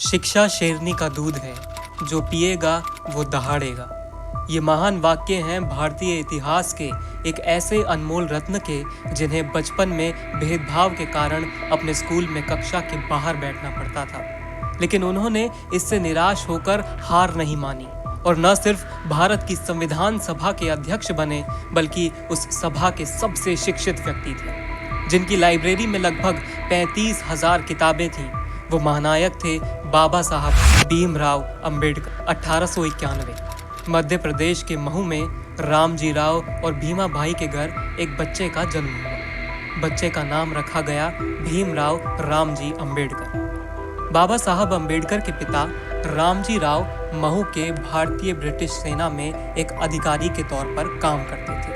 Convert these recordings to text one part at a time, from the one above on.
शिक्षा शेरनी का दूध है, जो पिएगा वो दहाड़ेगा। ये महान वाक्य हैं भारतीय इतिहास के एक ऐसे अनमोल रत्न के जिन्हें बचपन में भेदभाव के कारण अपने स्कूल में कक्षा के बाहर बैठना पड़ता था। लेकिन उन्होंने इससे निराश होकर हार नहीं मानी और न सिर्फ भारत की संविधान सभा के अध्यक्ष बने, बल्कि उस सभा के सबसे शिक्षित व्यक्ति थे, जिनकी लाइब्रेरी में लगभग 35,000 किताबें थीं। वो महानायक थे बाबा साहब भीमराव अंबेडकर। 1891 मध्य प्रदेश के महू में रामजी राव और भीमा भाई के घर एक बच्चे का जन्म हुआ। बच्चे का नाम रखा गया भीमराव रामजी अंबेडकर। बाबा साहब अंबेडकर के पिता रामजी राव महू के भारतीय ब्रिटिश सेना में एक अधिकारी के तौर पर काम करते थे।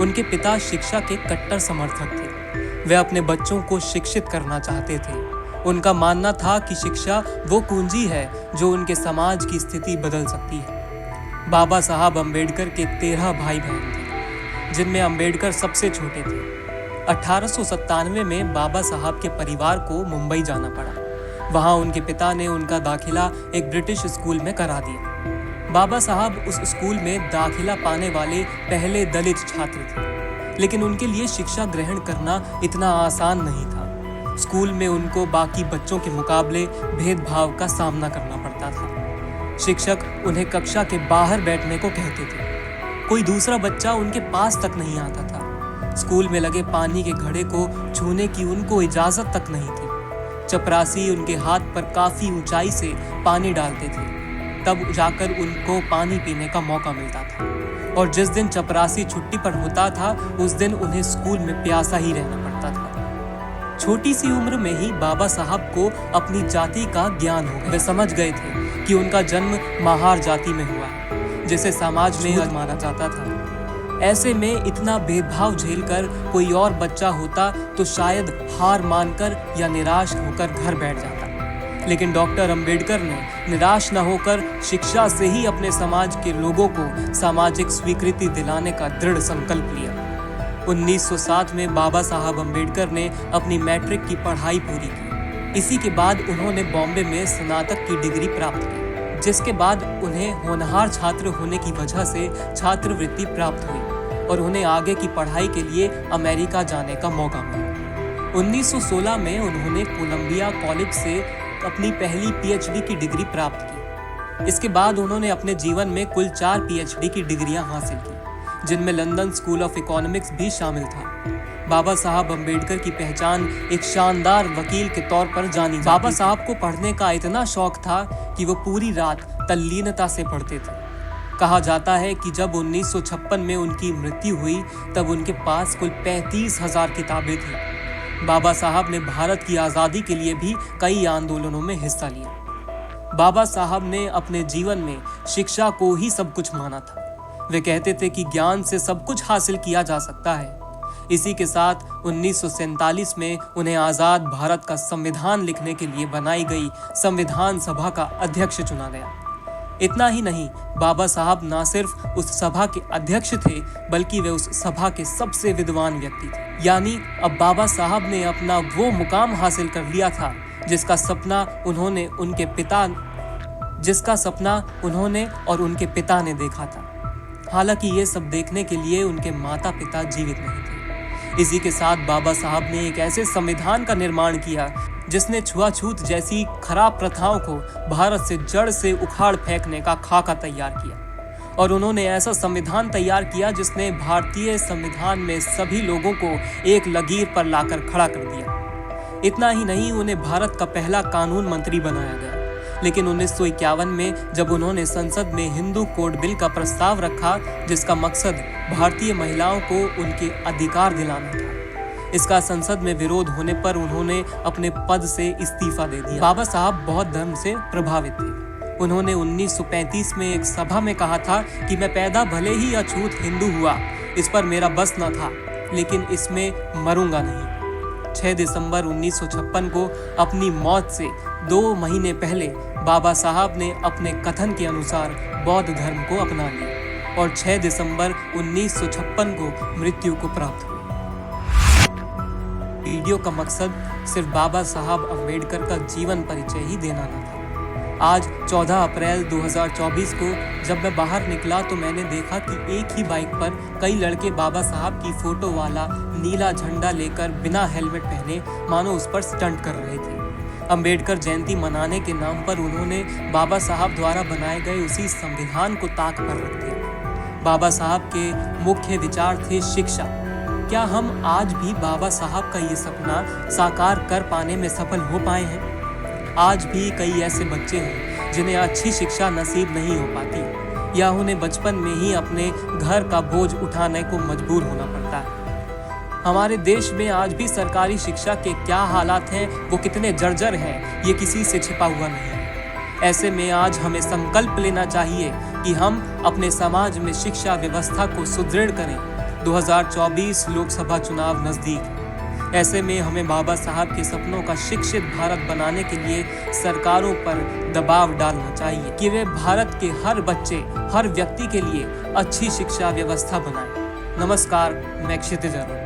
उनके पिता शिक्षा के कट्टर समर्थक थे। वे अपने बच्चों को शिक्षित करना चाहते थे। उनका मानना था कि शिक्षा वो कुंजी है जो उनके समाज की स्थिति बदल सकती है। बाबा साहब अंबेडकर के 13 भाई बहन थे, जिनमें अंबेडकर सबसे छोटे थे। 1897 में बाबा साहब के परिवार को मुंबई जाना पड़ा। वहां उनके पिता ने उनका दाखिला एक ब्रिटिश स्कूल में करा दिया। बाबा साहब उस स्कूल में दाखिला पाने वाले पहले दलित छात्र थे, लेकिन उनके लिए शिक्षा ग्रहण करना इतना आसान नहीं था। स्कूल में उनको बाकी बच्चों के मुकाबले भेदभाव का सामना करना पड़ता था। शिक्षक उन्हें कक्षा के बाहर बैठने को कहते थे। कोई दूसरा बच्चा उनके पास तक नहीं आता था। स्कूल में लगे पानी के घड़े को छूने की उनको इजाजत तक नहीं थी। चपरासी उनके हाथ पर काफी ऊंचाई से पानी डालते थे, तब जाकर उनको पानी पीने का मौका मिलता था। और जिस दिन चपरासी छुट्टी पर होता था, उस दिन उन्हें स्कूल में प्यासा ही रहना पड़ता था। छोटी सी उम्र में ही बाबा साहब को अपनी जाति का ज्ञान हो गया। वे समझ गए थे कि उनका जन्म महार जाति में हुआ है, जिसे समाज में माना जाता था। ऐसे में इतना भेदभाव झेलकर कोई और बच्चा होता तो शायद हार मानकर या निराश होकर घर बैठ जाता। लेकिन डॉक्टर अंबेडकर ने निराश न होकर शिक्षा से ही अपने समाज के लोगों को सामाजिक स्वीकृति दिलाने का दृढ़ संकल्प लिया। 1907 में बाबा साहब अंबेडकर ने अपनी मैट्रिक की पढ़ाई पूरी की। इसी के बाद उन्होंने बॉम्बे में स्नातक की डिग्री प्राप्त की, जिसके बाद उन्हें होनहार छात्र होने की वजह से छात्रवृत्ति प्राप्त हुई और उन्हें आगे की पढ़ाई के लिए अमेरिका जाने का मौका मिला। 1916 में उन्होंने कोलंबिया कॉलेज से अपनी पहली पीएचडी की डिग्री प्राप्त की। इसके बाद उन्होंने अपने जीवन में कुल 4 पीएचडी की डिग्रियां हासिल की, जिनमें लंदन स्कूल ऑफ इकोनॉमिक्स भी शामिल था। बाबा साहब अंबेडकर की पहचान एक शानदार वकील के तौर पर जानी जाती। बाबा साहब को पढ़ने का इतना शौक था कि वो पूरी रात तल्लीनता से पढ़ते थे। कहा जाता है कि जब 1956 में उनकी मृत्यु हुई, तब उनके पास कुल 35,000 किताबें थीं। बाबा साहब ने भारत की आज़ादी के लिए भी कई आंदोलनों में हिस्सा लिया। बाबा साहब ने अपने जीवन में शिक्षा को ही सब कुछ माना था। वे कहते थे कि ज्ञान से सब कुछ हासिल किया जा सकता है। इसी के साथ 1947 में उन्हें आज़ाद भारत का संविधान लिखने के लिए बनाई गई संविधान सभा का अध्यक्ष चुना गया। इतना ही नहीं, बाबा साहब न सिर्फ उस सभा के अध्यक्ष थे, बल्कि वे उस सभा के सबसे विद्वान व्यक्ति थे। यानी अब बाबा साहब ने अपना वो मुकाम हासिल कर लिया था जिसका सपना उन्होंने और उनके पिता ने देखा था। हालांकि ये सब देखने के लिए उनके माता पिता जीवित नहीं थे। इसी के साथ बाबा साहब ने एक ऐसे संविधान का निर्माण किया जिसने छुआछूत जैसी खराब प्रथाओं को भारत से जड़ से उखाड़ फेंकने का खाका तैयार किया। और उन्होंने ऐसा संविधान तैयार किया जिसने भारतीय संविधान में सभी लोगों को एक लकीर पर लाकर खड़ा कर दिया। इतना ही नहीं, उन्हें भारत का पहला कानून मंत्री बनाया गया। लेकिन 1951 में जब उन्होंने संसद में हिंदू कोड बिल का प्रस्ताव रखा, जिसका मकसद भारतीय महिलाओं को उनके अधिकार दिलाना था, इसका संसद में विरोध होने पर उन्होंने अपने पद से इस्तीफा दे दिया। बाबा साहब बौद्ध धर्म से प्रभावित थे। उन्होंने 1935 में एक सभा में कहा था कि मैं पैदा भले ही अछूत हिंदू हुआ, इस पर मेरा बस न था, लेकिन इसमें मरूंगा नहीं। 6 दिसंबर 1956 को अपनी मौत से 2 महीने पहले बाबा साहब ने अपने कथन के अनुसार बौद्ध धर्म को अपना लिया और 6 दिसंबर 1956 को मृत्यु को प्राप्त हुई। वीडियो का मकसद सिर्फ बाबा साहब अम्बेडकर का जीवन परिचय ही देना न था, आज 14 अप्रैल 2024 को जब मैं बाहर निकला तो मैंने देखा कि एक ही बाइक पर कई लड़के बाबा साहब की फोटो वाला नीला झंडा लेकर बिना हेलमेट पहने मानो उस पर स्टंट कर रहे थे। अंबेडकर जयंती मनाने के नाम पर उन्होंने बाबा साहब द्वारा बनाए गए उसी संविधान को ताक पर रख दिया। बाबा साहब के मुख्य विचार थे शिक्षा। क्या हम आज भी बाबा साहब का ये सपना साकार कर पाने में सफल हो पाए हैं? आज भी कई ऐसे बच्चे हैं जिन्हें अच्छी शिक्षा नसीब नहीं हो पाती या उन्हें बचपन में ही अपने घर का बोझ उठाने को मजबूर होना पड़ता है। हमारे देश में आज भी सरकारी शिक्षा के क्या हालात हैं, वो कितने जर्जर हैं, ये किसी से छिपा हुआ नहीं है। ऐसे में आज हमें संकल्प लेना चाहिए कि हम अपने समाज में शिक्षा व्यवस्था को सुदृढ़ करें। 2024 लोकसभा चुनाव नजदीक। ऐसे में हमें बाबा साहब के सपनों का शिक्षित भारत बनाने के लिए सरकारों पर दबाव डालना चाहिए कि वे भारत के हर बच्चे, हर व्यक्ति के लिए अच्छी शिक्षा व्यवस्था बनाएं। नमस्कार, मैं क्षितिज अरुण।